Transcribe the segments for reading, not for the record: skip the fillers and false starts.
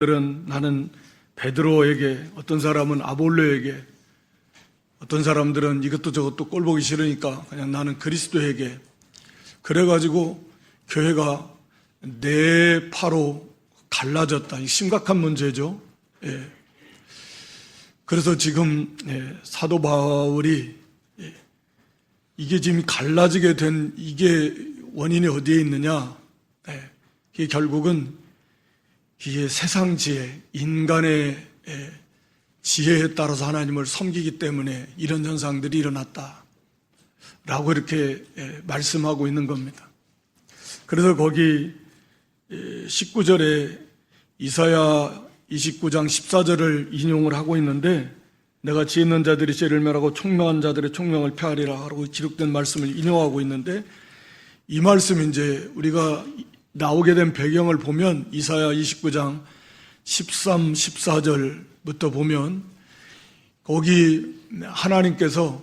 들은 나는 베드로에게, 어떤 사람은 아볼로에게, 어떤 사람들은 이것도 저것도 꼴보기 싫으니까 그냥 나는 그리스도에게, 그래가지고 교회가 네 파로 갈라졌다. 심각한 문제죠. 예. 그래서 지금 사도 바울이 이게 지금 갈라지게 된 이게 원인이 어디에 있느냐? 이게 결국은 이게 세상 지혜, 인간의 지혜에 따라서 하나님을 섬기기 때문에 이런 현상들이 일어났다 라고 이렇게 말씀하고 있는 겁니다. 그래서 거기 19절에 이사야 29장 14절을 인용을 하고 있는데, 내가 지혜 있는 자들이 지혜를 멸하고 총명한 자들의 총명을 폐하리라 라고 기록된 말씀을 인용하고 있는데, 이 말씀이 이제 우리가 나오게 된 배경을 보면 이사야 29장 13, 14절부터 보면 거기 하나님께서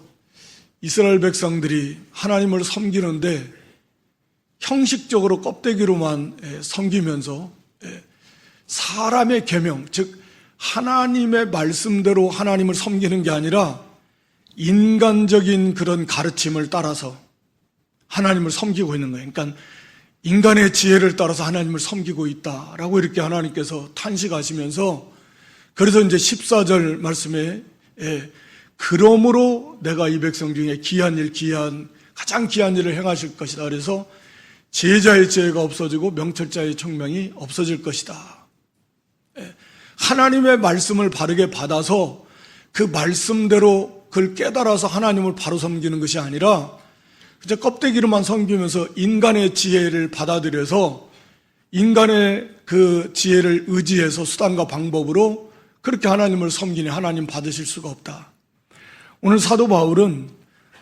이스라엘 백성들이 하나님을 섬기는데 형식적으로 껍데기로만 섬기면서 사람의 계명, 즉 하나님의 말씀대로 하나님을 섬기는 게 아니라 인간적인 그런 가르침을 따라서 하나님을 섬기고 있는 거예요. 그러니까 인간의 지혜를 따라서 하나님을 섬기고 있다라고 이렇게 하나님께서 탄식하시면서, 그래서 이제 14절 말씀에 그러므로 내가 이 백성 중에 가장 귀한 일을 행하실 것이다. 그래서 제자의 지혜가 없어지고 명철자의 총명이 없어질 것이다. 하나님의 말씀을 바르게 받아서 그 말씀대로 그걸 깨달아서 하나님을 바로 섬기는 것이 아니라 그저 껍데기로만 섬기면서 인간의 지혜를 받아들여서 인간의 그 지혜를 의지해서 수단과 방법으로 그렇게 하나님을 섬기니 하나님 받으실 수가 없다. 오늘 사도 바울은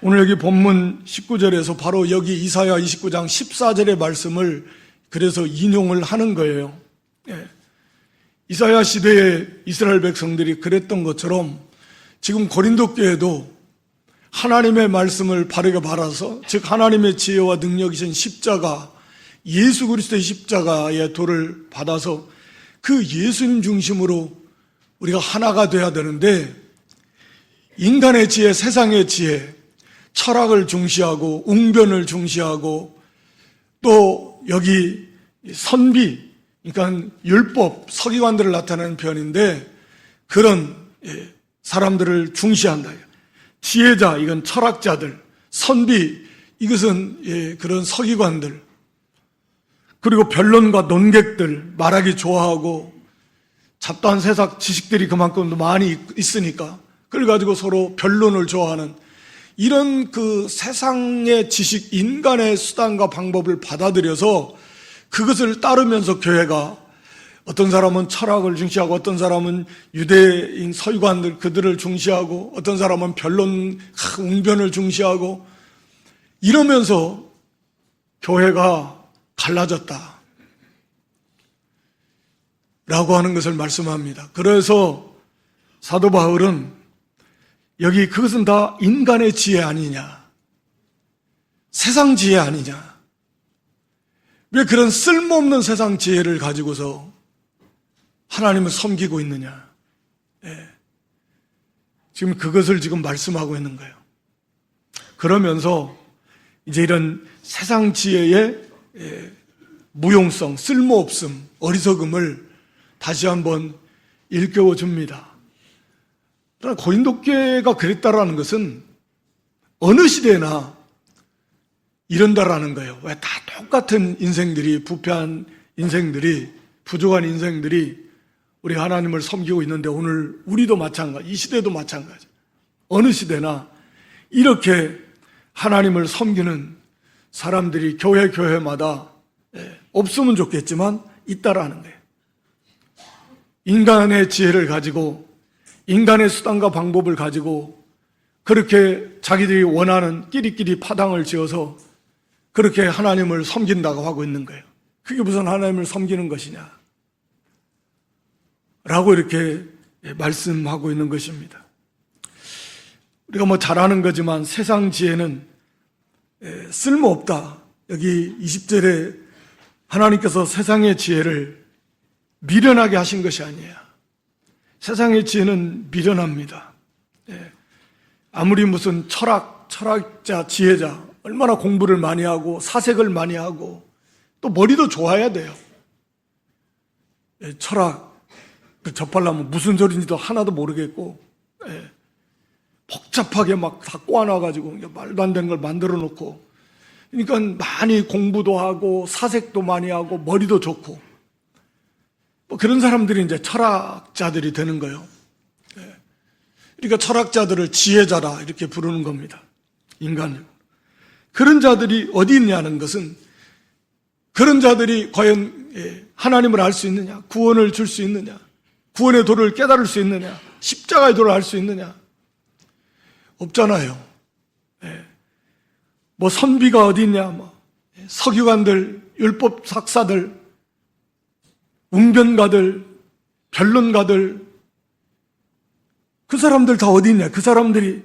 오늘 여기 본문 19절에서 바로 여기 이사야 29장 14절의 말씀을 그래서 인용을 하는 거예요. 이사야 시대에 이스라엘 백성들이 그랬던 것처럼 지금 고린도 교회도 하나님의 말씀을 바르게 받아서, 즉 하나님의 지혜와 능력이신 십자가, 예수 그리스도의 십자가의 도를 받아서 그 예수님 중심으로 우리가 하나가 돼야 되는데, 인간의 지혜, 세상의 지혜, 철학을 중시하고 웅변을 중시하고 또 여기 선비, 그러니까 율법, 서기관들을 나타내는 표현인데 그런 사람들을 중시한다. 지혜자, 이건 철학자들, 선비, 이것은 그런 서기관들, 그리고 변론가 논객들, 말하기 좋아하고 잡다한 세상 지식들이 그만큼 많이 있으니까 그걸 가지고 서로 변론을 좋아하는 이런 그 세상의 지식, 인간의 수단과 방법을 받아들여서 그것을 따르면서 교회가, 어떤 사람은 철학을 중시하고 어떤 사람은 유대인 서기관들 그들을 중시하고 어떤 사람은 변론, 웅변을 중시하고 이러면서 교회가 갈라졌다 라고 하는 것을 말씀합니다. 그래서 사도 바울은 여기 그것은 다 인간의 지혜 아니냐, 세상 지혜 아니냐, 왜 그런 쓸모없는 세상 지혜를 가지고서 하나님을 섬기고 있느냐. 지금 그것을 지금 말씀하고 있는 거예요. 그러면서 이제 이런 세상 지혜의 무용성, 쓸모없음, 어리석음을 다시 한번 일깨워 줍니다. 그러나 고린도 교회가 그랬다라는 것은 어느 시대나 이런다라는 거예요. 왜 다 똑같은 인생들이, 부패한 인생들이, 부족한 인생들이 우리 하나님을 섬기고 있는데 오늘 우리도 마찬가지, 이 시대도 마찬가지. 어느 시대나 이렇게 하나님을 섬기는 사람들이 교회마다 없으면 좋겠지만 있다라는 거예요. 인간의 지혜를 가지고, 인간의 수단과 방법을 가지고 그렇게 자기들이 원하는 끼리끼리 파당을 지어서 그렇게 하나님을 섬긴다고 하고 있는 거예요. 그게 무슨 하나님을 섬기는 것이냐 라고 이렇게 말씀하고 있는 것입니다. 우리가 뭐 잘 아는 거지만 세상 지혜는 쓸모없다. 여기 20절에 하나님께서 세상의 지혜를 미련하게 하신 것이 아니에요. 세상의 지혜는 미련합니다. 아무리 무슨 철학자, 지혜자, 얼마나 공부를 많이 하고 사색을 많이 하고 또 머리도 좋아야 돼요. 철학 접하려면 무슨 소리인지도 하나도 모르겠고 복잡하게 막 다 꼬아놔가지고 말도 안 되는 걸 만들어 놓고, 그러니까 많이 공부도 하고 사색도 많이 하고 머리도 좋고 뭐 그런 사람들이 이제 철학자들이 되는 거예요. 그러니까 철학자들을 지혜자라 이렇게 부르는 겁니다. 인간을. 그런 자들이 어디 있냐는 것은, 그런 자들이 과연 하나님을 알 수 있느냐, 구원을 줄 수 있느냐, 구원의 도를 깨달을 수 있느냐, 십자가의 도를 알 수 있느냐, 없잖아요. 뭐 선비가 어디 있냐, 뭐 서기관들, 율법 학사들, 웅변가들, 변론가들, 그 사람들 다 어디 있냐? 그 사람들이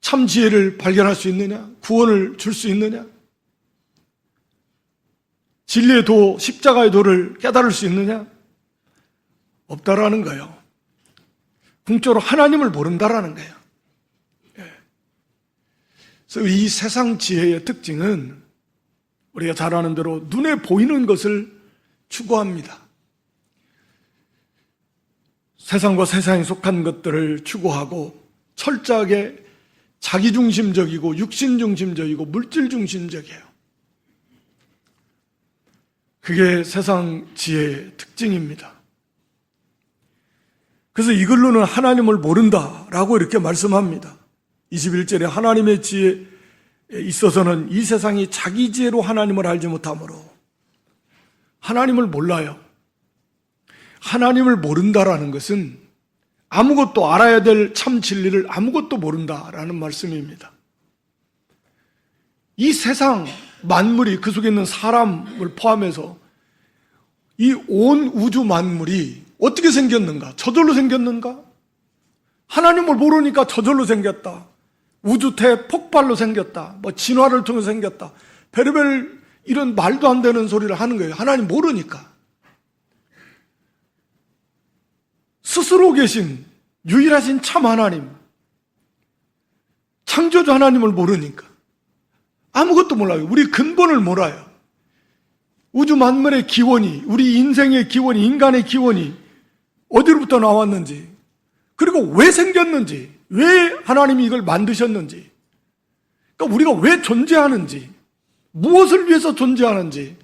참 지혜를 발견할 수 있느냐? 구원을 줄 수 있느냐? 진리의 도, 십자가의 도를 깨달을 수 있느냐? 없다라는 거예요. 궁적으로 하나님을 모른다라는 거예요. 그래서 이 세상 지혜의 특징은 우리가 잘 아는 대로 눈에 보이는 것을 추구합니다. 세상과 세상에 속한 것들을 추구하고 철저하게 자기중심적이고 육신중심적이고 물질중심적이에요. 그게 세상 지혜의 특징입니다. 그래서 이걸로는 하나님을 모른다라고 이렇게 말씀합니다. 21절에 하나님의 지혜에 있어서는 이 세상이 자기 지혜로 하나님을 알지 못하므로, 하나님을 몰라요. 하나님을 모른다라는 것은 아무것도 알아야 될 참 진리를 아무것도 모른다라는 말씀입니다. 이 세상 만물이, 그 속에 있는 사람을 포함해서 이 온 우주 만물이 어떻게 생겼는가? 저절로 생겼는가? 하나님을 모르니까 저절로 생겼다. 우주태 폭발로 생겼다. 뭐 진화를 통해서 생겼다. 별의별 이런 말도 안 되는 소리를 하는 거예요. 하나님 모르니까. 스스로 계신 유일하신 참 하나님, 창조주 하나님을 모르니까 아무것도 몰라요. 우리 근본을 몰라요. 우주 만물의 기원이, 우리 인생의 기원이, 인간의 기원이 어디로부터 나왔는지, 그리고 왜 생겼는지, 왜 하나님이 이걸 만드셨는지, 그러니까 우리가 왜 존재하는지, 무엇을 위해서 존재하는지,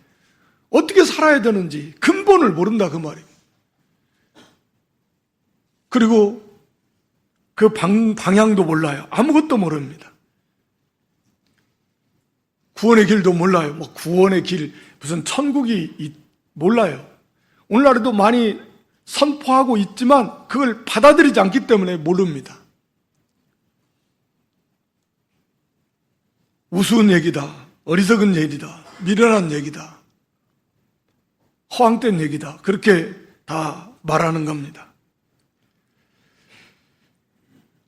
어떻게 살아야 되는지 근본을 모른다 그 말이에요. 그리고 그 방향도 몰라요. 아무것도 모릅니다. 구원의 길도 몰라요. 뭐 구원의 길, 무슨 천국이 몰라요. 오늘날에도 많이 선포하고 있지만 그걸 받아들이지 않기 때문에 모릅니다. 우스운 얘기다, 어리석은 얘기다, 미련한 얘기다, 허황된 얘기다, 그렇게 다 말하는 겁니다.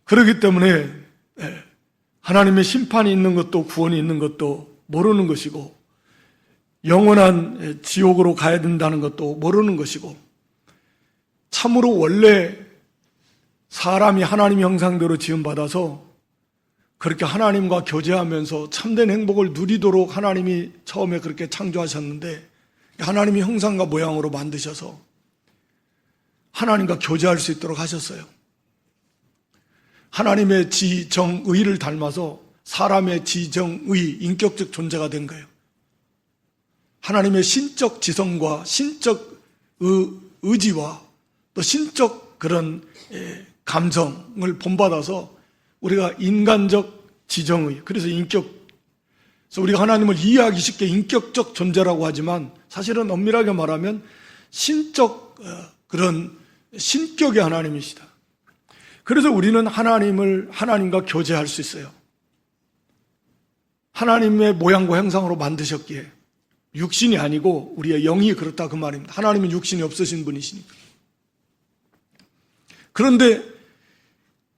그렇기 때문에 하나님의 심판이 있는 것도 구원이 있는 것도 모르는 것이고, 영원한 지옥으로 가야 된다는 것도 모르는 것이고, 참으로 원래 사람이 하나님 형상대로 지음받아서 그렇게 하나님과 교제하면서 참된 행복을 누리도록 하나님이 처음에 그렇게 창조하셨는데, 하나님이 형상과 모양으로 만드셔서 하나님과 교제할 수 있도록 하셨어요. 하나님의 지정의를 닮아서 사람의 지정의, 인격적 존재가 된 거예요. 하나님의 신적 지성과 신적 의지와 또 신적 그런 감성을 본받아서 우리가 인간적 지정의, 그래서 인격, 그래서 우리가 하나님을 이해하기 쉽게 인격적 존재라고 하지만 사실은 엄밀하게 말하면 신적 그런 신격의 하나님이시다. 그래서 우리는 하나님과 교제할 수 있어요. 하나님의 모양과 형상으로 만드셨기에, 육신이 아니고 우리의 영이 그렇다 그 말입니다. 하나님은 육신이 없으신 분이시니까. 그런데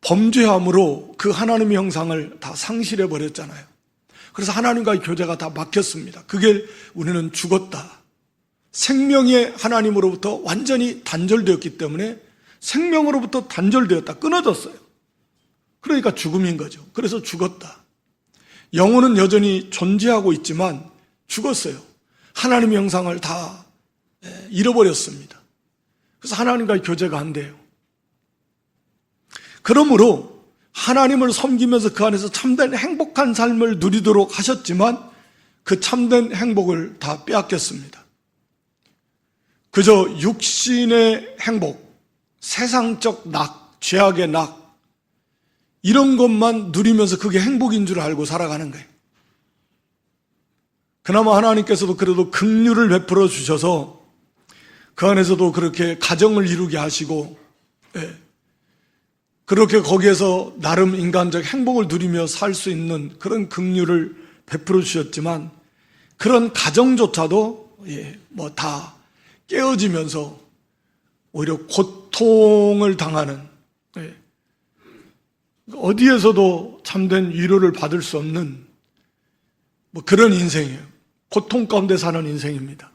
범죄함으로 그 하나님의 형상을 다 상실해 버렸잖아요. 그래서 하나님과의 교제가 다 막혔습니다. 그게 우리는 죽었다, 생명의 하나님으로부터 완전히 단절되었기 때문에 생명으로부터 단절되었다, 끊어졌어요. 그러니까 죽음인 거죠. 그래서 죽었다. 영혼은 여전히 존재하고 있지만 죽었어요. 하나님의 형상을 다 잃어버렸습니다. 그래서 하나님과의 교제가 안 돼요. 그러므로 하나님을 섬기면서 그 안에서 참된 행복한 삶을 누리도록 하셨지만 그 참된 행복을 다 빼앗겼습니다. 그저 육신의 행복, 세상적 낙, 죄악의 낙, 이런 것만 누리면서 그게 행복인 줄 알고 살아가는 거예요. 그나마 하나님께서도 그래도 긍휼을 베풀어 주셔서 그 안에서도 그렇게 가정을 이루게 하시고, 그렇게 거기에서 나름 인간적 행복을 누리며 살 수 있는 그런 긍휼을 베풀어 주셨지만, 그런 가정조차도 뭐 다 깨어지면서 오히려 고통을 당하는, 어디에서도 참된 위로를 받을 수 없는 뭐 그런 인생이에요. 고통 가운데 사는 인생입니다.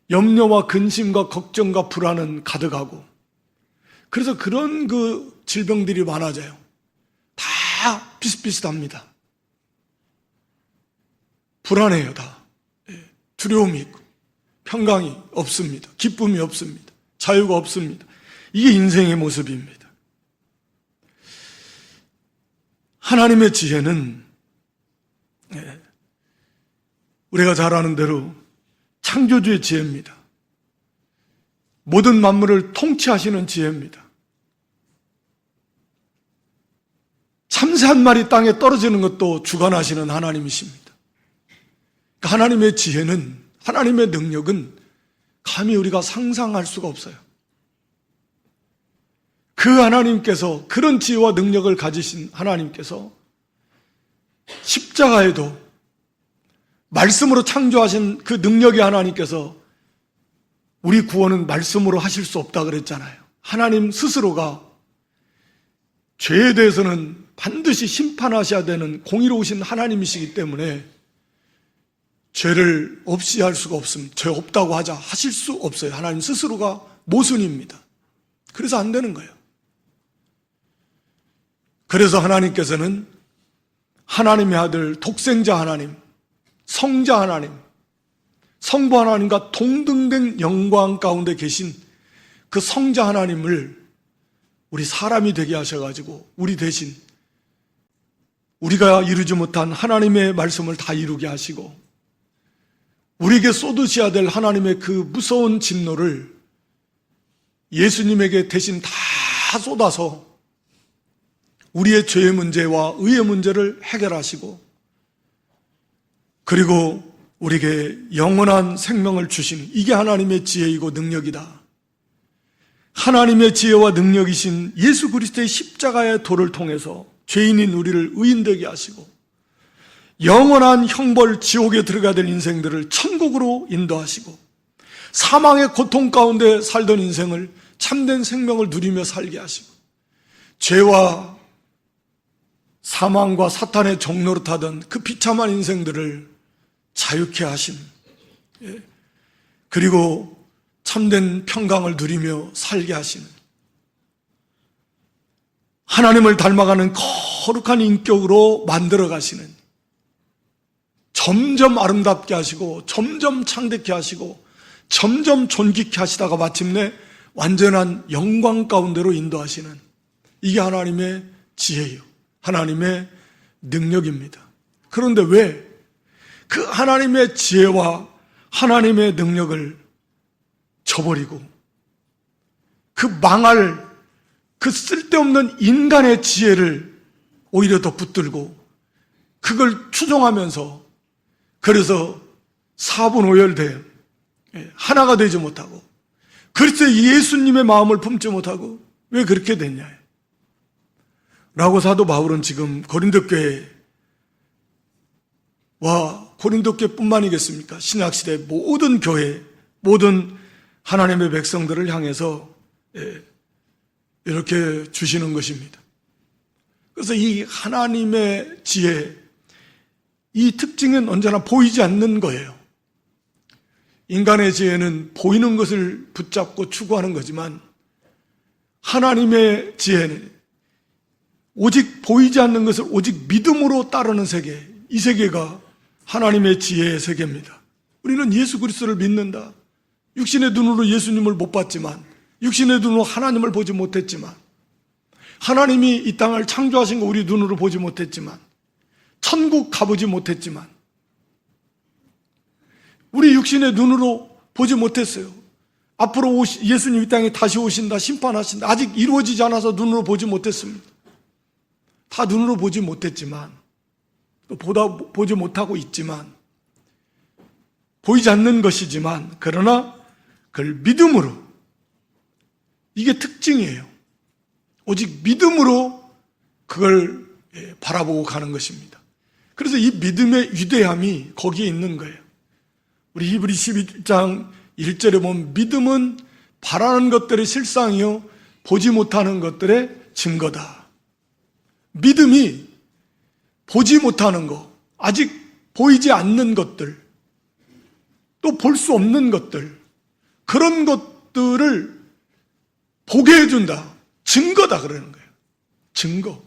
염려와 근심과 걱정과 불안은 가득하고, 그래서 그런 그 질병들이 많아져요. 다 비슷비슷합니다. 불안해요, 다. 두려움이 있고, 평강이 없습니다. 기쁨이 없습니다. 자유가 없습니다. 이게 인생의 모습입니다. 하나님의 지혜는 우리가 잘 아는 대로 창조주의 지혜입니다. 모든 만물을 통치하시는 지혜입니다. 참새 한 마리 땅에 떨어지는 것도 주관하시는 하나님이십니다. 하나님의 지혜는, 하나님의 능력은 감히 우리가 상상할 수가 없어요. 그 하나님께서, 그런 지혜와 능력을 가지신 하나님께서 십자가에도 말씀으로 창조하신 그 능력의 하나님께서 우리 구원은 말씀으로 하실 수 없다 그랬잖아요. 하나님 스스로가 죄에 대해서는 반드시 심판하셔야 되는 공의로우신 하나님이시기 때문에 죄를 없이 할 수가 없습니다. 죄 없다고 하실 수 없어요. 하나님 스스로가 모순입니다. 그래서 안 되는 거예요. 그래서 하나님께서는 하나님의 아들, 독생자 하나님, 성자 하나님, 성부 하나님과 동등된 영광 가운데 계신 그 성자 하나님을 우리 사람이 되게 하셔가지고 우리 대신 우리가 이루지 못한 하나님의 말씀을 다 이루게 하시고, 우리에게 쏟으셔야 될 하나님의 그 무서운 진노를 예수님에게 대신 다 쏟아서 우리의 죄의 문제와 의의 문제를 해결하시고, 그리고 우리에게 영원한 생명을 주시는, 이게 하나님의 지혜이고 능력이다. 하나님의 지혜와 능력이신 예수 그리스도의 십자가의 도를 통해서 죄인인 우리를 의인되게 하시고, 영원한 형벌 지옥에 들어가야 될 인생들을 천국으로 인도하시고, 사망의 고통 가운데 살던 인생을 참된 생명을 누리며 살게 하시고, 죄와 사망과 사탄의 종노릇하던 그 비참한 인생들을 자유케 하신, 그리고 참된 평강을 누리며 살게 하시는, 하나님을 닮아가는 거룩한 인격으로 만들어 가시는, 점점 아름답게 하시고 점점 창대케 하시고 점점 존귀케 하시다가 마침내 완전한 영광 가운데로 인도하시는, 이게 하나님의 지혜요, 하나님의 능력입니다. 그런데 왜 그 하나님의 지혜와 하나님의 능력을 저버리고 그 망할, 그 쓸데없는 인간의 지혜를 오히려 더 붙들고 그걸 추종하면서, 그래서 사분오열돼 하나가 되지 못하고 그리스도 예수님의 마음을 품지 못하고 왜 그렇게 됐냐 라고 사도 바울은 지금 고린도 교회와 고린도 교회뿐만이겠습니까? 신약시대 모든 교회, 모든 하나님의 백성들을 향해서 이렇게 주시는 것입니다. 그래서 이 하나님의 지혜, 이 특징은 언제나 보이지 않는 거예요. 인간의 지혜는 보이는 것을 붙잡고 추구하는 거지만 하나님의 지혜는 오직 보이지 않는 것을 오직 믿음으로 따르는 세계, 이 세계가 하나님의 지혜의 세계입니다. 우리는 예수 그리스도를 믿는다. 육신의 눈으로 예수님을 못 봤지만, 육신의 눈으로 하나님을 보지 못했지만, 하나님이 이 땅을 창조하신 거 우리 눈으로 보지 못했지만, 천국 가보지 못했지만, 우리 육신의 눈으로 보지 못했어요. 앞으로 예수님 이 땅에 다시 오신다, 심판하신다, 아직 이루어지지 않아서 눈으로 보지 못했습니다. 다 눈으로 보지 못했지만, 또 보지 못하고 있지만, 보이지 않는 것이지만, 그러나 그걸 믿음으로, 이게 특징이에요. 오직 믿음으로 그걸 바라보고 가는 것입니다. 그래서 이 믿음의 위대함이 거기에 있는 거예요. 우리 히브리 11장 1절에 보면 믿음은 바라는 것들의 실상이요 보지 못하는 것들의 증거다. 믿음이 보지 못하는 것, 아직 보이지 않는 것들, 또 볼 수 없는 것들, 그런 것들을 보게 해준다. 증거다 그러는 거예요. 증거.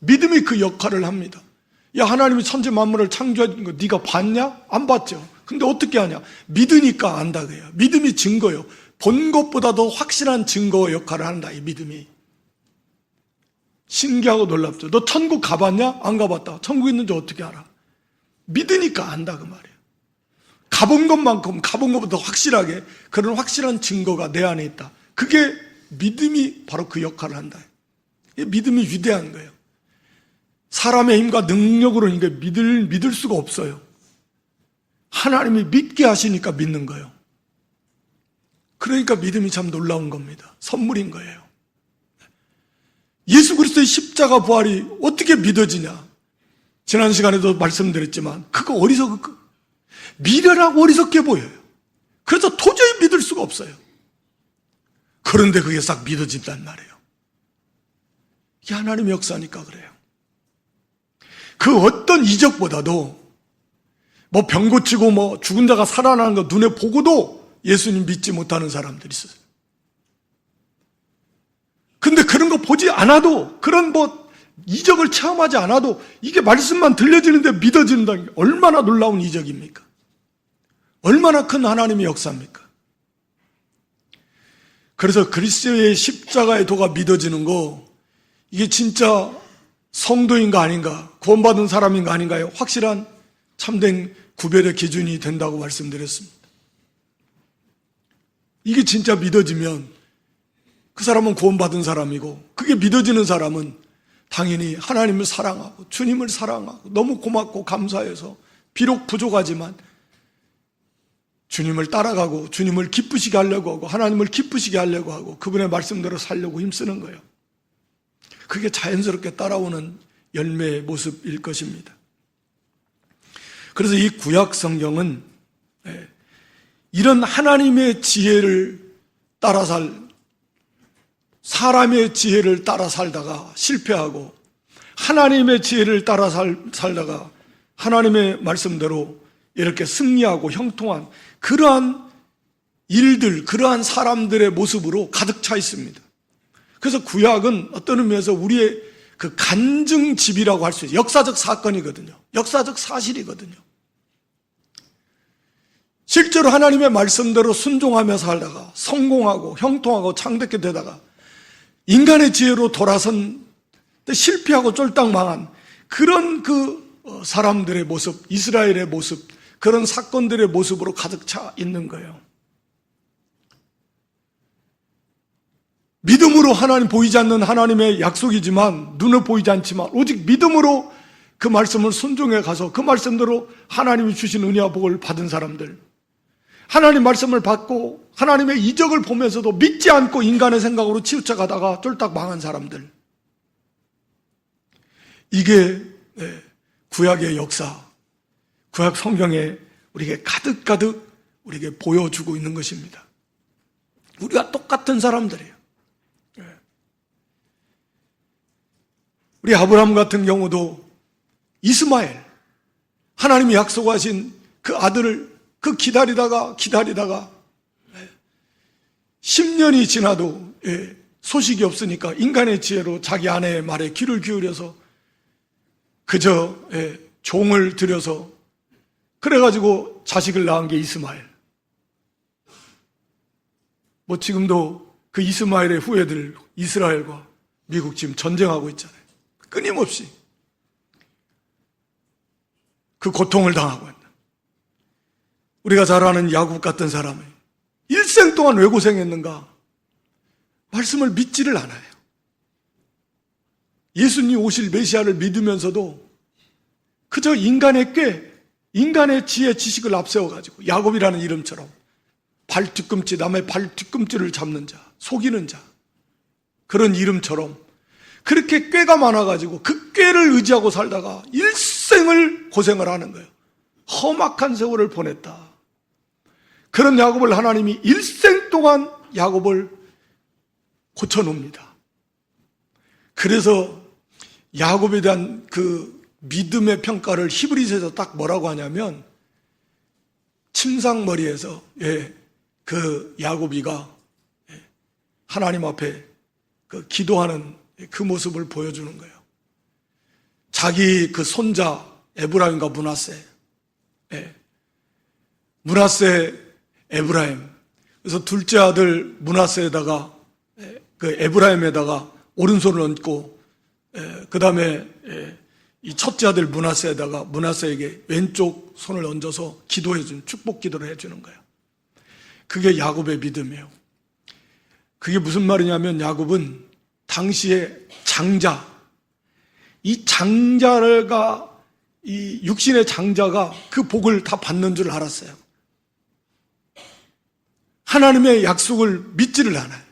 믿음이 그 역할을 합니다. 야, 하나님이 천지 만물을 창조한 거 네가 봤냐? 안 봤죠. 근데 어떻게 하냐? 믿으니까 안다 그래요. 믿음이 증거예요. 본 것보다 더 확실한 증거 역할을 한다, 이 믿음이. 신기하고 놀랍죠. 너 천국 가봤냐? 안 가봤다. 천국 있는지 어떻게 알아? 믿으니까 안다 그 말이에요. 가본 것만큼 가본 것보다 확실하게 그런 확실한 증거가 내 안에 있다. 그게 믿음이 바로 그 역할을 한다. 믿음이 위대한 거예요. 사람의 힘과 능력으로 이게 믿을 수가 없어요. 하나님이 믿게 하시니까 믿는 거예요. 그러니까 믿음이 참 놀라운 겁니다. 선물인 거예요. 예수 그리스도의 십자가 부활이 어떻게 믿어지냐? 지난 시간에도 말씀드렸지만 그거 미련하고 어리석게 보여요. 그래서 도저히 믿을 수가 없어요. 그런데 그게 싹 믿어진단 말이에요. 이게 하나님의 역사니까 그래요. 그 어떤 이적보다도 뭐 병 고치고 뭐 죽은 자가 살아나는 거 눈에 보고도 예수님 믿지 못하는 사람들이 있어요. 근데 그런 거 보지 않아도, 그런 뭐 이적을 체험하지 않아도 이게 말씀만 들려지는데 믿어진다는 게 얼마나 놀라운 이적입니까? 얼마나 큰 하나님의 역사입니까? 그래서 그리스도의 십자가의 도가 믿어지는 거, 이게 진짜 성도인가 아닌가, 구원받은 사람인가 아닌가요? 확실한 참된 구별의 기준이 된다고 말씀드렸습니다. 이게 진짜 믿어지면 그 사람은 구원받은 사람이고, 그게 믿어지는 사람은 당연히 하나님을 사랑하고 주님을 사랑하고 너무 고맙고 감사해서 비록 부족하지만 주님을 따라가고 주님을 기쁘시게 하려고 하고 하나님을 기쁘시게 하려고 하고 그분의 말씀대로 살려고 힘쓰는 거예요. 그게 자연스럽게 따라오는 열매의 모습일 것입니다. 그래서 이 구약 성경은 이런 하나님의 지혜를 따라 사람의 지혜를 따라 살다가 실패하고 하나님의 지혜를 따라 살다가 하나님의 말씀대로 이렇게 승리하고 형통한 그러한 일들, 그러한 사람들의 모습으로 가득 차 있습니다. 그래서 구약은 어떤 의미에서 우리의 그 간증집이라고 할 수 있어요. 역사적 사건이거든요. 역사적 사실이거든요. 실제로 하나님의 말씀대로 순종하며 살다가 성공하고 형통하고 창대케 되다가 인간의 지혜로 돌아선 실패하고 쫄딱 망한 그런 그 사람들의 모습, 이스라엘의 모습, 그런 사건들의 모습으로 가득 차 있는 거예요. 믿음으로 하나님 보이지 않는 하나님의 약속이지만 눈에 보이지 않지만 오직 믿음으로 그 말씀을 순종해 가서 그 말씀대로 하나님이 주신 은혜와 복을 받은 사람들, 하나님 말씀을 받고 하나님의 이적을 보면서도 믿지 않고 인간의 생각으로 치우쳐 가다가 쫄딱 망한 사람들, 이게 구약의 역사, 구약 성경에 우리에게 가득가득 우리에게 보여주고 있는 것입니다. 우리가 똑같은 사람들이에요. 우리 아브라함 같은 경우도 이스마엘, 하나님이 약속하신 그 아들을 그 기다리다가 10년이 지나도 소식이 없으니까 인간의 지혜로 자기 아내의 말에 귀를 기울여서 그저 종을 들여서 그래가지고 자식을 낳은 게 이스마엘. 뭐 지금도 그 이스마엘의 후예들 이스라엘과 미국 지금 전쟁하고 있잖아요. 끊임없이 그 고통을 당하고 있는 우리가 잘 아는 야곱 같은 사람이 일생 동안 왜 고생했는가? 말씀을 믿지를 않아요. 예수님 오실 메시아를 믿으면서도 그저 인간의 지혜 지식을 앞세워가지고 야곱이라는 이름처럼 발 뒤꿈치, 남의 발 뒤꿈치를 잡는 자, 속이는 자, 그런 이름처럼 그렇게 꾀가 많아가지고 그 꾀를 의지하고 살다가 일생을 고생을 하는 거예요. 험악한 세월을 보냈다. 그런 야곱을 하나님이 일생 동안 야곱을 고쳐놓습니다. 그래서 야곱에 대한 그 믿음의 평가를 히브리서에서 딱 뭐라고 하냐면 침상머리에서 그 야곱이가 하나님 앞에 그 기도하는 그 모습을 보여주는 거예요. 자기 그 손자 에브라임과 문하세 에브라임. 그래서 둘째 아들 문하세에다가 그 에브라임에다가 오른손을 얹고 그 다음에 이 첫째 아들 문하세에다가 문하세에게 왼쪽 손을 얹어서 기도해주는 축복 기도를 해주는 거예요. 그게 야곱의 믿음이에요. 그게 무슨 말이냐면 야곱은 당시에 장자, 이 장자가 이 육신의 장자가 그 복을 다 받는 줄 알았어요. 하나님의 약속을 믿지를 않아요.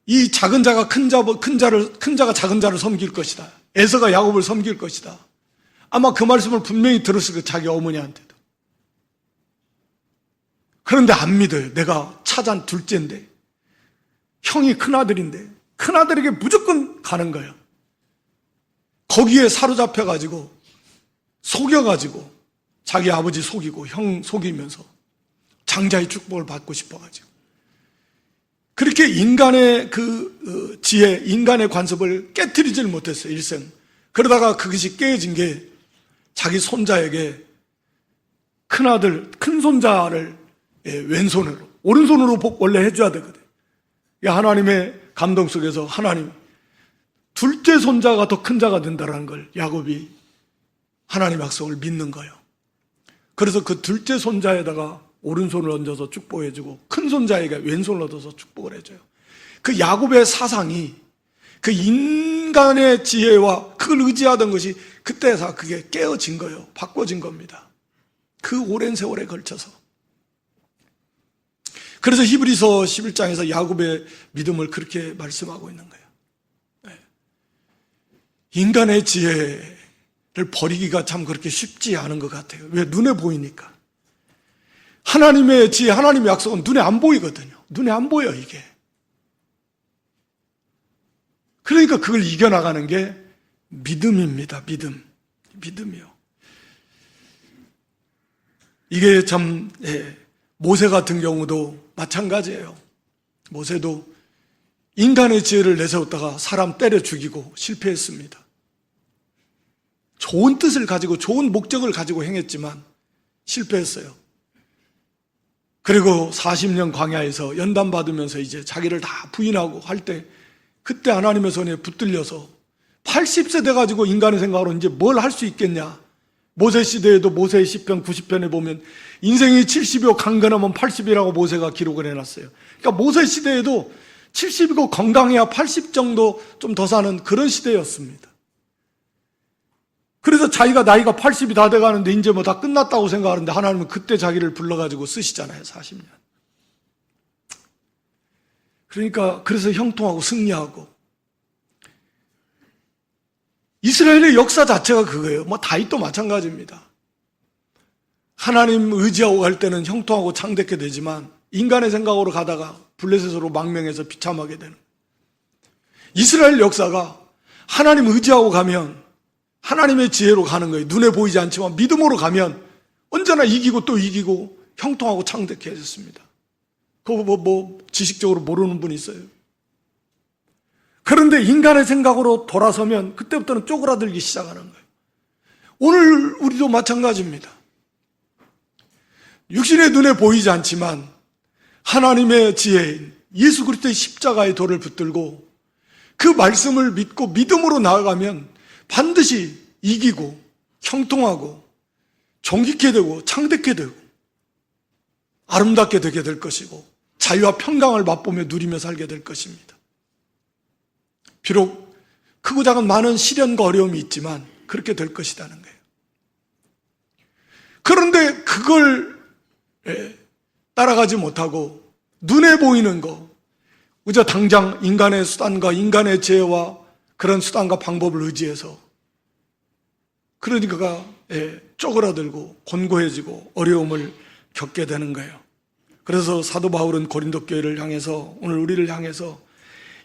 이 작은 자가 큰 자가 작은 자를 섬길 것이다. 에서가 야곱을 섬길 것이다. 아마 그 말씀을 분명히 들었을 거예요. 자기 어머니한테도. 그런데 안 믿어요. 내가 차잔 둘째인데 형이 큰아들인데 큰아들에게 무조건 가는 거예요. 거기에 사로잡혀가지고 속여가지고 자기 아버지 속이고 형 속이면서 장자의 축복을 받고 싶어가지고 그렇게 인간의 그 지혜, 인간의 관습을 깨트리질 못했어요. 일생. 그러다가 그것이 깨어진 게 자기 손자에게 큰아들, 큰손자를 왼손으로, 오른손으로 복 원래 해줘야 되거든. 하나님의 감동 속에서 하나님, 둘째 손자가 더 큰 자가 된다는 걸 야곱이 하나님의 약속을 믿는 거예요. 그래서 그 둘째 손자에다가 오른손을 얹어서 축복해주고 큰 손자에게 왼손을 얻어서 축복을 해줘요. 그 야곱의 사상이 그 인간의 지혜와 그걸 의지하던 것이 그때서 그게 깨어진 거예요. 바꿔진 겁니다. 그 오랜 세월에 걸쳐서. 그래서 히브리서 11장에서 야곱의 믿음을 그렇게 말씀하고 있는 거예요. 인간의 지혜를 버리기가 참 그렇게 쉽지 않은 것 같아요. 왜? 눈에 보이니까. 하나님의 지혜, 하나님의 약속은 눈에 안 보이거든요. 눈에 안 보여, 이게. 그러니까 그걸 이겨나가는 게 믿음입니다. 믿음이요. 이게 참 모세 같은 경우도 마찬가지예요. 모세도 인간의 지혜를 내세웠다가 사람 때려 죽이고 실패했습니다. 좋은 뜻을 가지고 좋은 목적을 가지고 행했지만 실패했어요. 그리고 40년 광야에서 연단 받으면서 이제 자기를 다 부인하고 할 때 그때 하나님의 손에 붙들려서 80세 돼가지고 인간의 생각으로 이제 뭘 할 수 있겠냐. 모세 시대에도 모세의 시편 90편에 보면 인생이 70이고 강건하면 80이라고 모세가 기록을 해놨어요. 그러니까 모세 시대에도 70이고 건강해야 80 정도 좀 더 사는 그런 시대였습니다. 그래서 자기가 나이가 80이 다 돼가는데 이제 뭐 다 끝났다고 생각하는데 하나님은 그때 자기를 불러가지고 쓰시잖아요. 40년. 그러니까 그래서 형통하고 승리하고 이스라엘의 역사 자체가 그거예요. 뭐 다윗도 마찬가지입니다. 하나님 의지하고 갈 때는 형통하고 창대케 되지만 인간의 생각으로 가다가 블레셋으로 망명해서 비참하게 되는. 이스라엘 역사가 하나님 의지하고 가면 하나님의 지혜로 가는 거예요. 눈에 보이지 않지만 믿음으로 가면 언제나 이기고 또 이기고 형통하고 창대해졌습니다. 그거 지식적으로 모르는 분이 있어요. 그런데 인간의 생각으로 돌아서면 그때부터는 쪼그라들기 시작하는 거예요. 오늘 우리도 마찬가지입니다. 육신의 눈에 보이지 않지만 하나님의 지혜인 예수 그리스도의 십자가의 도를 붙들고 그 말씀을 믿고 믿음으로 나아가면 반드시 이기고 형통하고 존귀케 되고 창대케 되고 아름답게 되게 될 것이고 자유와 평강을 맛보며 누리며 살게 될 것입니다. 비록 크고 작은 많은 시련과 어려움이 있지만 그렇게 될 것이라는 거예요. 그런데 그걸 따라가지 못하고 눈에 보이는 거, 그저 당장 인간의 수단과 인간의 지혜와 그런 수단과 방법을 의지해서 그러니까 쪼그라들고 곤고해지고 어려움을 겪게 되는 거예요. 그래서 사도 바울은 고린도 교회를 향해서 오늘 우리를 향해서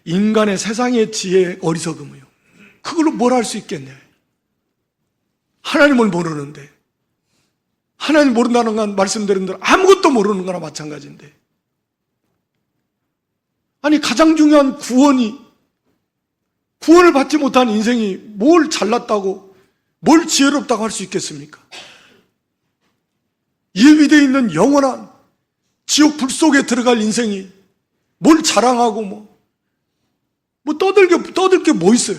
인간의 세상의 지혜 어리석음이요. 그걸로 뭘 할 수 있겠냐. 하나님을 모르는데 하나님 모른다는 건 말씀드린 대로 아무것도 모르는 거나 마찬가지인데 아니 가장 중요한 구원을 받지 못한 인생이 뭘 잘났다고 뭘 지혜롭다고 할 수 있겠습니까? 예비되어 있는 영원한 지옥 불 속에 들어갈 인생이 뭘 자랑하고 뭐 떠들 게 뭐 있어요?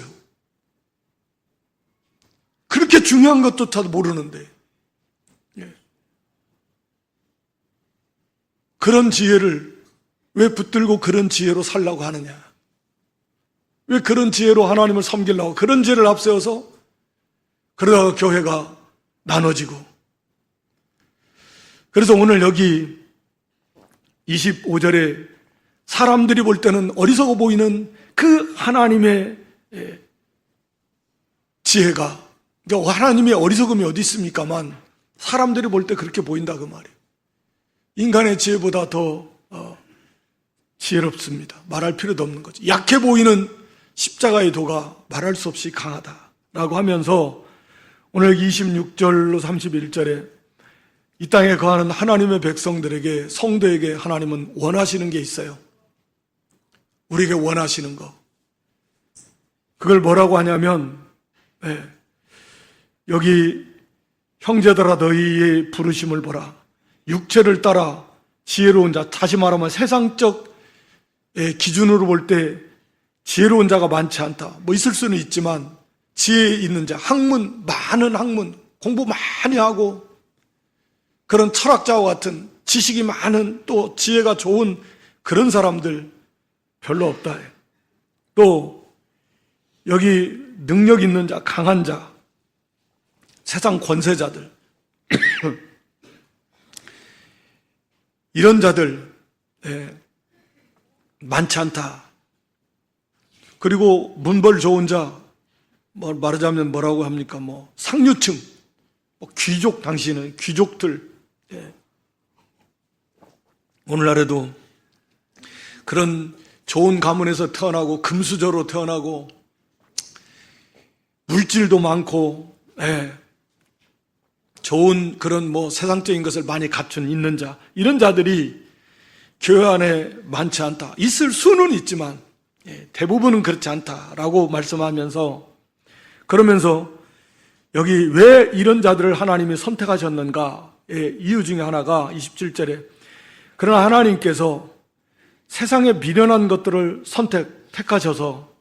그렇게 중요한 것조차도 모르는데 그런 지혜를 왜 붙들고 그런 지혜로 살라고 하느냐? 왜 그런 지혜로 하나님을 섬기려고 그런 지혜를 앞세워서 그러다가 교회가 나눠지고 그래서 오늘 여기 25절에 사람들이 볼 때는 어리석어 보이는 그 하나님의 지혜가 그러니까 하나님의 어리석음이 어디 있습니까만 사람들이 볼 때 그렇게 보인다 그 말이에요. 인간의 지혜보다 더 지혜롭습니다. 말할 필요도 없는 거죠. 약해 보이는 십자가의 도가 말할 수 없이 강하다라고 하면서 오늘 26절로 31절에 이 땅에 거하는 하나님의 백성들에게 성도에게 하나님은 원하시는 게 있어요. 우리에게 원하시는 거. 그걸 뭐라고 하냐면 여기 형제들아 너희의 부르심을 보라. 육체를 따라 지혜로운 자, 다시 말하면 세상적 기준으로 볼 때 지혜로운 자가 많지 않다. 있을 수는 있지만 지혜 있는 자, 많은 학문, 공부 많이 하고 그런 철학자와 같은 지식이 많은 또 지혜가 좋은 그런 사람들 별로 없다. 또 여기 능력 있는 자, 강한 자, 세상 권세자들 이런 자들 많지 않다. 그리고 문벌 좋은 자, 말하자면 뭐라고 합니까? 상류층, 귀족, 당신은 귀족들. 오늘날에도 그런 좋은 가문에서 태어나고 금수저로 태어나고 물질도 많고 좋은 그런 세상적인 것을 많이 갖춘 있는 자, 이런 자들이 교회 안에 많지 않다. 있을 수는 있지만 대부분은 그렇지 않다라고 말씀하면서 그러면서 여기 왜 이런 자들을 하나님이 선택하셨는가의 이유 중에 하나가 27절에 그러나 하나님께서 세상에 미련한 것들을 택하셔서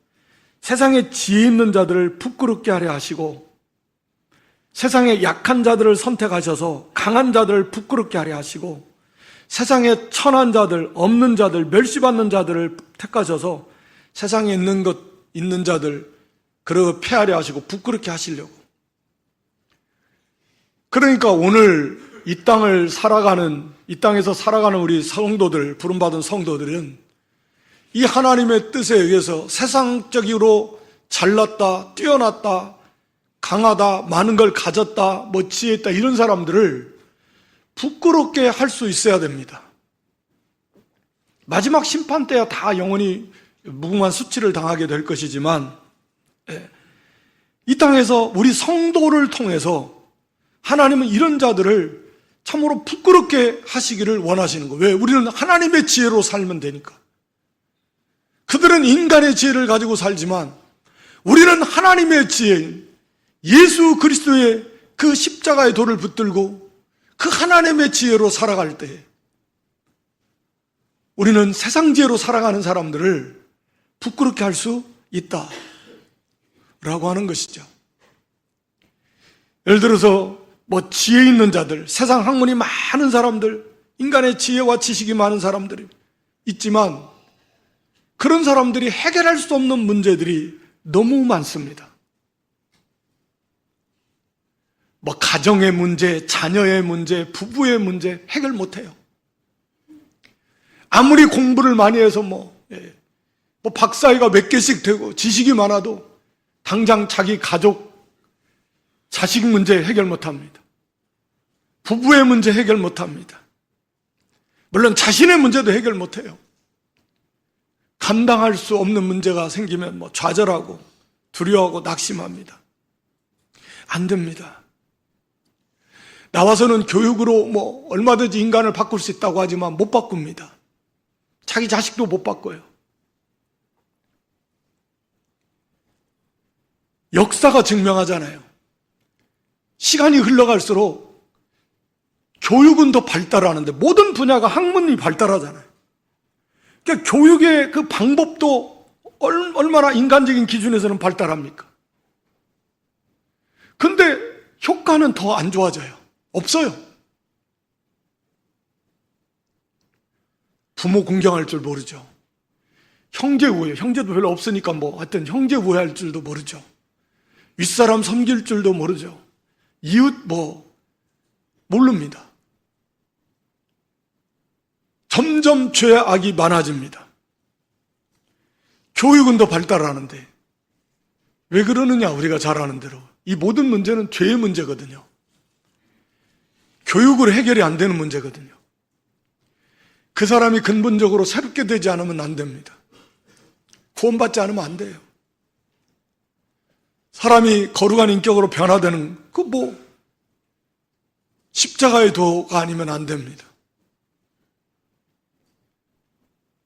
세상에 지혜 있는 자들을 부끄럽게 하려 하시고 세상에 약한 자들을 선택하셔서 강한 자들을 부끄럽게 하려 하시고 세상에 천한 자들, 없는 자들, 멸시받는 자들을 택하셔서 세상에 있는 자들 그러고 폐하려 하시고 부끄럽게 하시려고. 그러니까 오늘 이 땅에서 살아가는 우리 성도들, 부름받은 성도들은 이 하나님의 뜻에 의해서 세상적으로 잘났다, 뛰어났다, 강하다, 많은 걸 가졌다, 지혜 있다 이런 사람들을 부끄럽게 할 수 있어야 됩니다. 마지막 심판 때야 다 영원히 무궁한 수치를 당하게 될 것이지만 이 땅에서 우리 성도를 통해서 하나님은 이런 자들을 참으로 부끄럽게 하시기를 원하시는 거예요. 왜? 우리는 하나님의 지혜로 살면 되니까. 그들은 인간의 지혜를 가지고 살지만 우리는 하나님의 지혜인 예수 그리스도의 그 십자가의 도를 붙들고 그 하나님의 지혜로 살아갈 때 우리는 세상 지혜로 살아가는 사람들을 부끄럽게 할 수 있다 라고 하는 것이죠. 예를 들어서 지혜 있는 자들, 세상 학문이 많은 사람들, 인간의 지혜와 지식이 많은 사람들이 있지만 그런 사람들이 해결할 수 없는 문제들이 너무 많습니다. 가정의 문제, 자녀의 문제, 부부의 문제 해결 못해요. 아무리 공부를 많이 해서 박사회가 몇 개씩 되고 지식이 많아도 당장 자기 가족, 자식 문제 해결 못합니다. 부부의 문제 해결 못합니다. 물론 자신의 문제도 해결 못해요. 감당할 수 없는 문제가 생기면 좌절하고 두려워하고 낙심합니다. 안 됩니다. 나와서는 교육으로 얼마든지 인간을 바꿀 수 있다고 하지만 못 바꿉니다. 자기 자식도 못 바꿔요. 역사가 증명하잖아요. 시간이 흘러갈수록 교육은 더 발달하는데 모든 분야가 학문이 발달하잖아요. 그러니까 교육의 그 방법도 얼마나 인간적인 기준에서는 발달합니까? 근데 효과는 더 안 좋아져요. 없어요. 부모 공경할 줄 모르죠. 형제 우애, 형제도 별로 없으니까 하여튼 형제 우애할 줄도 모르죠. 윗사람 섬길 줄도 모르죠. 이웃 모릅니다. 점점 죄악이 많아집니다. 교육은 더 발달하는데 왜 그러느냐? 우리가 잘 아는 대로 이 모든 문제는 죄의 문제거든요. 교육으로 해결이 안 되는 문제거든요. 그 사람이 근본적으로 새롭게 되지 않으면 안 됩니다. 구원받지 않으면 안 돼요. 사람이 거룩한 인격으로 변화되는 십자가의 도가 아니면 안 됩니다.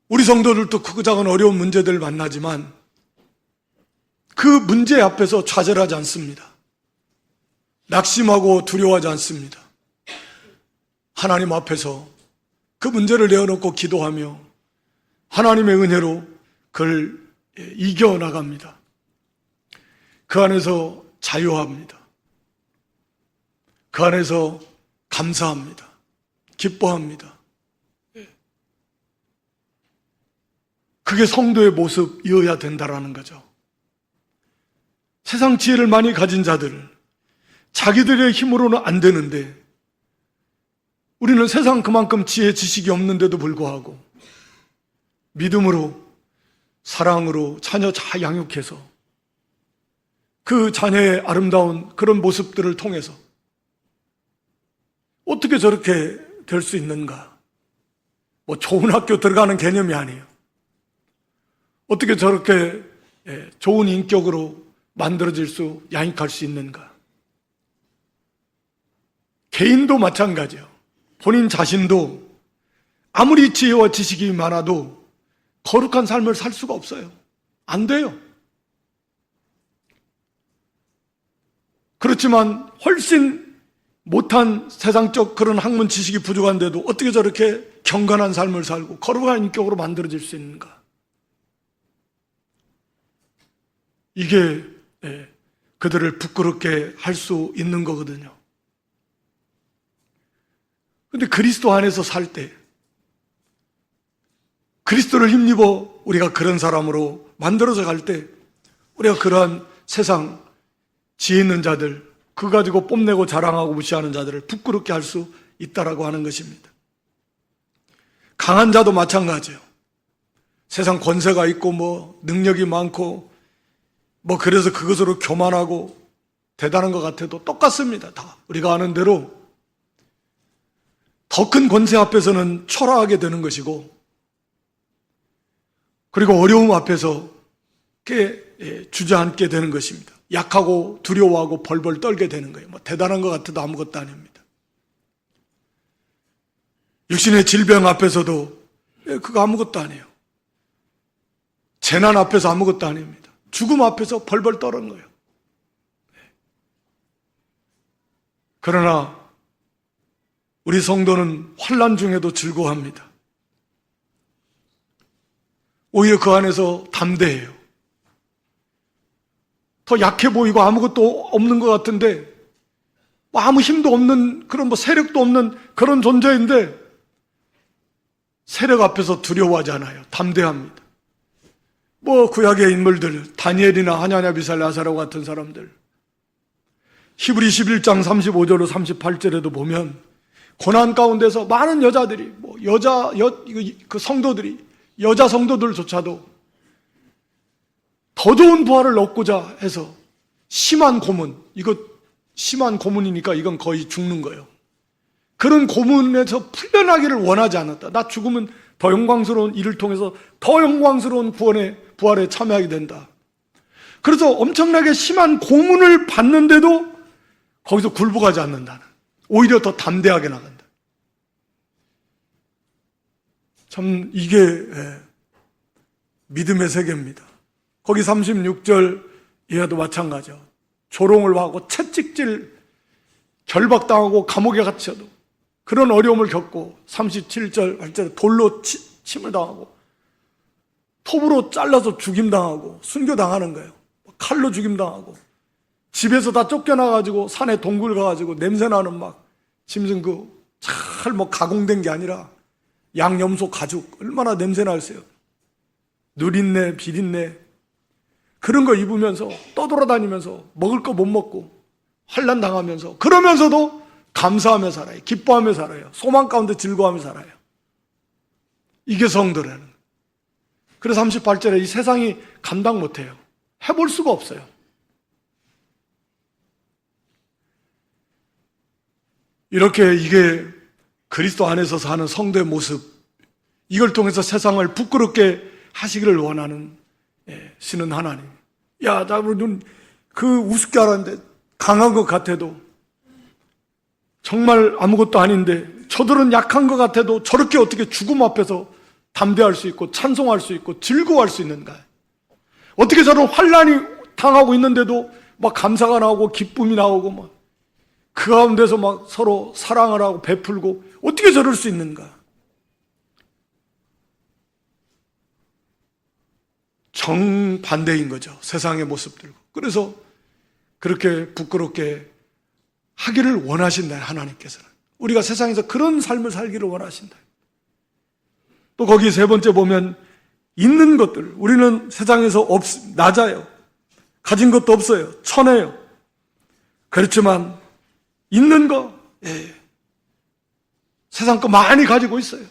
우리 성도들도 크고 작은 어려운 문제들을 만나지만 그 문제 앞에서 좌절하지 않습니다. 낙심하고 두려워하지 않습니다. 하나님 앞에서 그 문제를 내어놓고 기도하며 하나님의 은혜로 그걸 이겨나갑니다. 그 안에서 자유합니다. 그 안에서 감사합니다. 기뻐합니다. 그게 성도의 모습이어야 된다라는 거죠. 세상 지혜를 많이 가진 자들은 자기들의 힘으로는 안 되는데 우리는 세상 그만큼 지혜 지식이 없는데도 불구하고 믿음으로 사랑으로 자녀 잘 양육해서 그 자녀의 아름다운 그런 모습들을 통해서 어떻게 저렇게 될 수 있는가? 좋은 학교 들어가는 개념이 아니에요. 어떻게 저렇게 좋은 인격으로 만들어질 수, 양육할 수 있는가? 개인도 마찬가지예요. 본인 자신도 아무리 지혜와 지식이 많아도 거룩한 삶을 살 수가 없어요. 안 돼요. 그렇지만 훨씬 못한 세상적 그런 학문 지식이 부족한데도 어떻게 저렇게 경건한 삶을 살고 거룩한 인격으로 만들어질 수 있는가? 이게 그들을 부끄럽게 할 수 있는 거거든요. 근데 그리스도 안에서 살 때 그리스도를 힘입어 우리가 그런 사람으로 만들어져 갈 때 우리가 그러한 세상 지혜 있는 자들, 그거 가지고 뽐내고 자랑하고 무시하는 자들을 부끄럽게 할 수 있다라고 하는 것입니다. 강한 자도 마찬가지예요. 세상 권세가 있고 능력이 많고 그래서 그것으로 교만하고 대단한 것 같아도 똑같습니다. 다 우리가 아는 대로 더 큰 권세 앞에서는 초라하게 되는 것이고 그리고 어려움 앞에서 주저앉게 되는 것입니다. 약하고 두려워하고 벌벌 떨게 되는 거예요. 대단한 것 같아도 아무것도 아닙니다. 육신의 질병 앞에서도 그거 아무것도 아니에요. 재난 앞에서 아무것도 아닙니다. 죽음 앞에서 벌벌 떠는 거예요. 그러나 우리 성도는 환난 중에도 즐거워합니다. 오히려 그 안에서 담대해요. 더 약해 보이고 아무것도 없는 것 같은데, 아무 힘도 없는 그런 세력도 없는 그런 존재인데 세력 앞에서 두려워하지 않아요. 담대합니다. 구약의 인물들, 다니엘이나 하냐냐 미사엘 아사랴 같은 사람들, 히브리 11장 35절로 38절에도 보면 고난 가운데서 많은 여자들이, 그 성도들이, 여자 성도들조차도 더 좋은 부활을 얻고자 해서 심한 고문, 심한 고문이니까 이건 거의 죽는 거예요. 그런 고문에서 풀려나기를 원하지 않았다. 나 죽으면 더 영광스러운 일을 통해서 더 영광스러운 부활에 참여하게 된다. 그래서 엄청나게 심한 고문을 받는데도 거기서 굴복하지 않는다는, 오히려 더 담대하게 나간다. 참 이게 믿음의 세계입니다. 거기 36절 이하도 마찬가지죠. 조롱을 하고 채찍질, 결박당하고 감옥에 갇혀도 그런 어려움을 겪고 37절 할 때 돌로 침을 당하고 톱으로 잘라서 죽임당하고 순교당하는 거예요. 칼로 죽임당하고 집에서 다 쫓겨나가지고 산에 동굴 가가지고 냄새나는 짐승 가공된 게 아니라 양염소 가죽, 얼마나 냄새날어요. 누린내, 비린내, 그런 거 입으면서 떠돌아다니면서 먹을 거 못 먹고 환난 당하면서, 그러면서도 감사하며 살아요. 기뻐하며 살아요. 소망 가운데 즐거워하며 살아요. 이게 성도라는 거예요. 그래서 38절에 이 세상이 감당 못해요. 해볼 수가 없어요. 이렇게 이게 그리스도 안에서 사는 성도의 모습, 이걸 통해서 세상을 부끄럽게 하시기를 원하는 신은 하나님. 나는 우습게 알았는데 강한 것 같아도, 정말 아무것도 아닌데 저들은 약한 것 같아도 저렇게 어떻게 죽음 앞에서 담대할 수 있고 찬송할 수 있고 즐거워할 수 있는가? 어떻게 저런 환난이 당하고 있는데도 감사가 나오고 기쁨이 나오고 그 가운데서 서로 사랑을 하고 베풀고, 어떻게 저럴 수 있는가? 정반대인 거죠. 세상의 모습들과. 그래서 그렇게 부끄럽게 하기를 원하신다, 하나님께서는. 우리가 세상에서 그런 삶을 살기를 원하신다. 또 거기 세 번째 보면 있는 것들, 우리는 세상에서 낮아요. 가진 것도 없어요. 천해요. 그렇지만 있는 거, 세상 거 많이 가지고 있어요.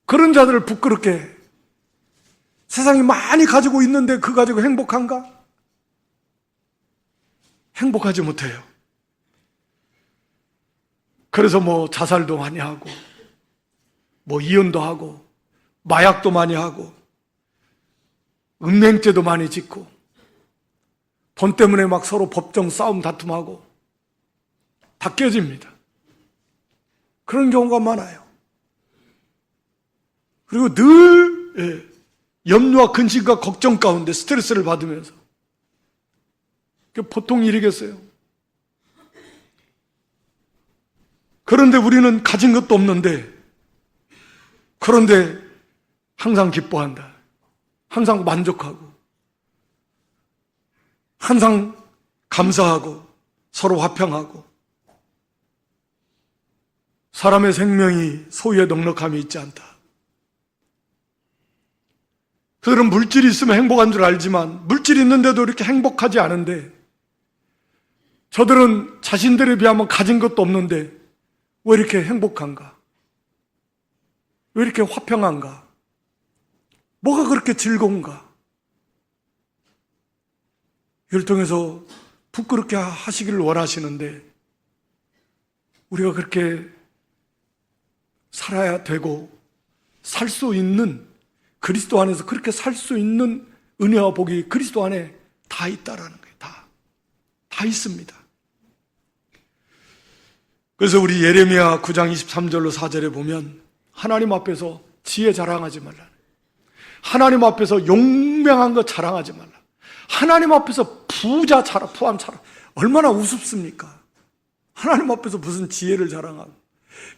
그런 자들을 부끄럽게, 세상이 많이 가지고 있는데 그거 가지고 행복한가? 행복하지 못해요. 그래서 자살도 많이 하고, 이혼도 하고, 마약도 많이 하고, 은행죄도 많이 짓고, 돈 때문에 서로 법정 싸움 다툼하고, 다 깨집니다. 그런 경우가 많아요. 그리고 늘 염려와 근심과 걱정 가운데 스트레스를 받으면서, 그게 보통 일이겠어요? 그런데 우리는 가진 것도 없는데, 그런데 항상 기뻐한다. 항상 만족하고, 항상 감사하고, 서로 화평하고, 사람의 생명이 소유에 넉넉함이 있지 않다. 그들은 물질이 있으면 행복한 줄 알지만 물질이 있는데도 이렇게 행복하지 않은데, 저들은 자신들에 비하면 가진 것도 없는데 왜 이렇게 행복한가? 왜 이렇게 화평한가? 뭐가 그렇게 즐거운가? 이걸 통해서 부끄럽게 하시기를 원하시는데, 우리가 그렇게 살아야 되고 살 수 있는, 그리스도 안에서 그렇게 살 수 있는 은혜와 복이 그리스도 안에 다 있다라는 거예요. 다 있습니다. 그래서 우리 예레미야 9장 23절로 4절에 보면 하나님 앞에서 지혜 자랑하지 말라. 하나님 앞에서 용맹한 거 자랑하지 말라. 하나님 앞에서 부자 자랑, 부함 자랑. 얼마나 우습습니까? 하나님 앞에서 무슨 지혜를 자랑하고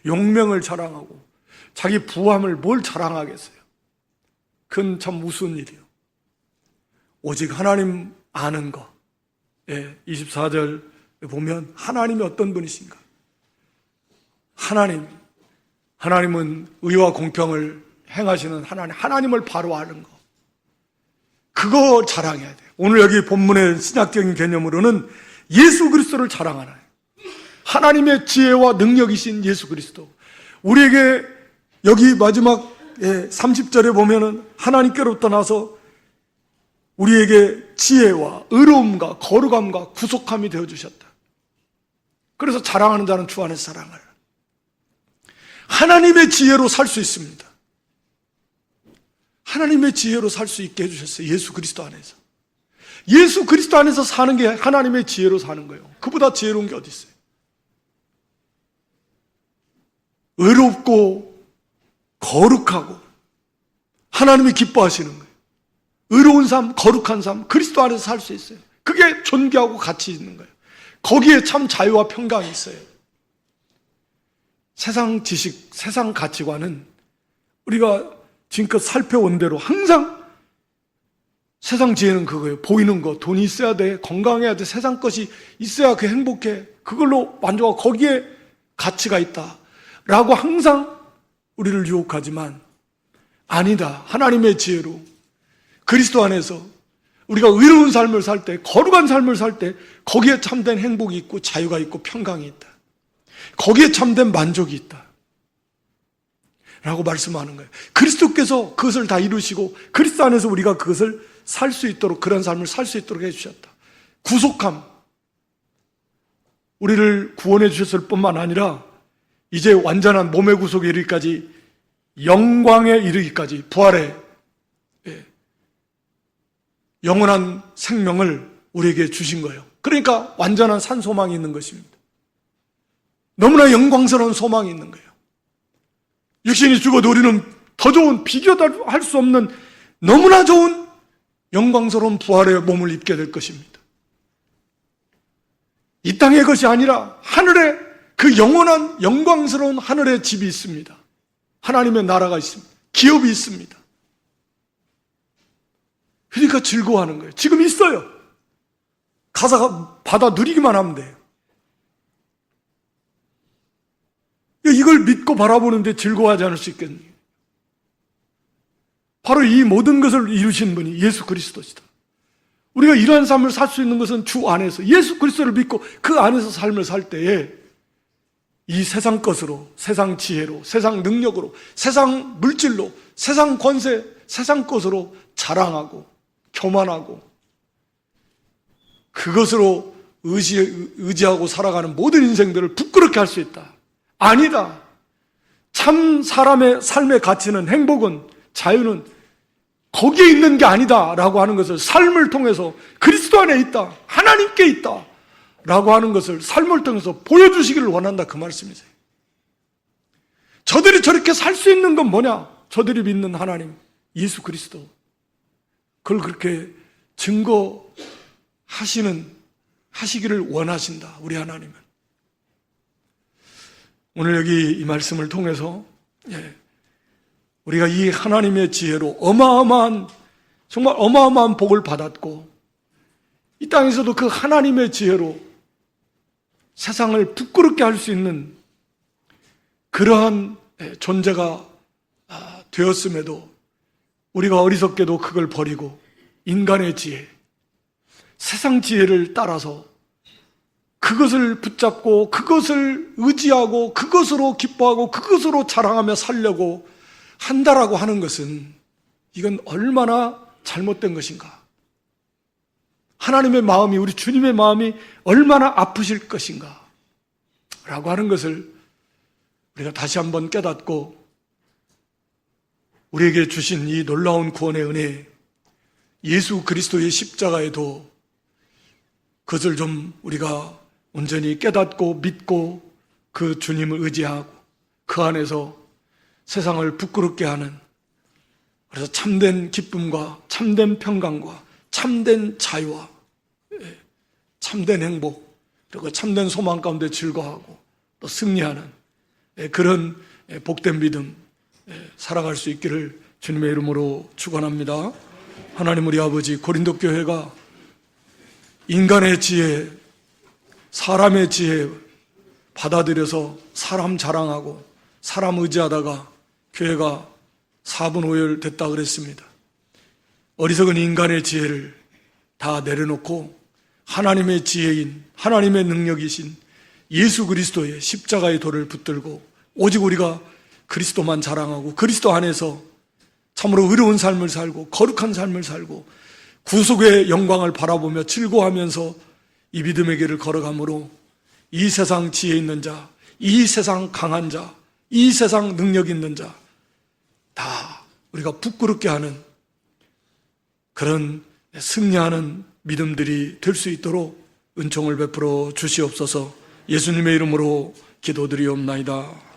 용맹을 자랑하고 자기 부함을 뭘 자랑하겠어요? 그건 참 우스운 일이에요. 오직 하나님 아는 거. 24절 보면 하나님이 어떤 분이신가? 하나님은 의와 공평을 행하시는 하나님을 바로 아는 거. 그거 자랑해야 돼요. 오늘 여기 본문의 신학적인 개념으로는 예수 그리스도를 자랑하는 거예요. 하나님의 지혜와 능력이신 예수 그리스도. 우리에게 여기 마지막 30절에 보면은 하나님께로부터 나서 우리에게 지혜와 의로움과 거룩함과 구속함이 되어주셨다. 그래서 자랑하는 자는 주 안에서 사랑을. 하나님의 지혜로 살 수 있습니다. 하나님의 지혜로 살 수 있게 해주셨어요. 예수 그리스도 안에서. 예수 그리스도 안에서 사는 게 하나님의 지혜로 사는 거예요. 그보다 지혜로운 게 어디 있어요? 의롭고 거룩하고 하나님이 기뻐하시는 거예요. 의로운 삶, 거룩한 삶, 그리스도 안에서 살 수 있어요. 그게 존귀하고 가치 있는 거예요. 거기에 참 자유와 평강이 있어요. 세상 지식, 세상 가치관은 우리가 지금껏 살펴온 대로 항상 세상 지혜는 그거예요. 보이는 거, 돈이 있어야 돼, 건강해야 돼, 세상 것이 있어야 그 행복해. 그걸로 만족하고 거기에 가치가 있다. 라고 항상 우리를 유혹하지만 아니다. 하나님의 지혜로 그리스도 안에서 우리가 의로운 삶을 살 때, 거룩한 삶을 살 때 거기에 참된 행복이 있고 자유가 있고 평강이 있다. 거기에 참된 만족이 있다. 라고 말씀하는 거예요. 그리스도께서 그것을 다 이루시고 그리스도 안에서 우리가 그것을 살 수 있도록, 그런 삶을 살 수 있도록 해주셨다. 구속함. 우리를 구원해 주셨을 뿐만 아니라 이제 완전한 몸의 구속에 이르기까지, 영광에 이르기까지, 부활에 영원한 생명을 우리에게 주신 거예요. 그러니까 완전한 산 소망이 있는 것입니다. 너무나 영광스러운 소망이 있는 거예요. 육신이 죽어도 우리는 더 좋은, 비교도 할 수 없는 너무나 좋은 영광스러운 부활의 몸을 입게 될 것입니다. 이 땅의 것이 아니라 하늘에, 그 영원한 영광스러운 하늘의 집이 있습니다. 하나님의 나라가 있습니다. 기업이 있습니다. 그러니까 즐거워하는 거예요. 지금 있어요. 가서 받아 누리기만 하면 돼요. 이걸 믿고 바라보는데 즐거워하지 않을 수 있겠네요. 바로 이 모든 것을 이루신 분이 예수 그리스도시다. 우리가 이러한 삶을 살 수 있는 것은 주 안에서 예수 그리스도를 믿고 그 안에서 삶을 살 때에 이 세상 것으로, 세상 지혜로, 세상 능력으로, 세상 물질로, 세상 권세, 세상 것으로 자랑하고 교만하고 그것으로 의지하고 살아가는 모든 인생들을 부끄럽게 할 수 있다. 아니다. 참 사람의 삶의 가치는, 행복은, 자유는 거기에 있는 게 아니다 라고 하는 것을 삶을 통해서 그리스도 안에 있다, 하나님께 있다 라고 하는 것을 삶을 통해서 보여주시기를 원한다, 그 말씀이세요. 저들이 저렇게 살 수 있는 건 뭐냐? 저들이 믿는 하나님 예수 그리스도, 그걸 그렇게 하시기를 원하신다, 우리 하나님은. 오늘 여기 이 말씀을 통해서 우리가 이 하나님의 지혜로 정말 어마어마한 복을 받았고, 이 땅에서도 그 하나님의 지혜로 세상을 부끄럽게 할 수 있는 그러한 존재가 되었음에도 우리가 어리석게도 그걸 버리고 인간의 지혜, 세상 지혜를 따라서 그것을 붙잡고 그것을 의지하고 그것으로 기뻐하고 그것으로 자랑하며 살려고 한다라고 하는 것은, 이건 얼마나 잘못된 것인가. 하나님의 마음이, 우리 주님의 마음이 얼마나 아프실 것인가 라고 하는 것을 우리가 다시 한번 깨닫고, 우리에게 주신 이 놀라운 구원의 은혜, 예수 그리스도의 십자가에도 그것을 좀 우리가 온전히 깨닫고 믿고 그 주님을 의지하고 그 안에서 세상을 부끄럽게 하는, 그래서 참된 기쁨과 참된 평강과 참된 자유와 참된 행복, 그리고 참된 소망 가운데 즐거워하고 또 승리하는 그런 복된 믿음 살아갈 수 있기를 주님의 이름으로 축원합니다. 하나님 우리 아버지, 고린도 교회가 인간의 지혜, 사람의 지혜 받아들여서 사람 자랑하고 사람 의지하다가 교회가 4분 5열 됐다 그랬습니다. 어리석은 인간의 지혜를 다 내려놓고 하나님의 지혜인, 하나님의 능력이신 예수 그리스도의 십자가의 도를 붙들고 오직 우리가 그리스도만 자랑하고 그리스도 안에서 참으로 의로운 삶을 살고 거룩한 삶을 살고 구속의 영광을 바라보며 즐거워하면서 이 믿음의 길을 걸어가므로 이 세상 지혜 있는 자, 이 세상 강한 자, 이 세상 능력 있는 자 다 우리가 부끄럽게 하는 그런 승리하는 믿음들이 될 수 있도록 은총을 베풀어 주시옵소서. 예수님의 이름으로 기도드리옵나이다.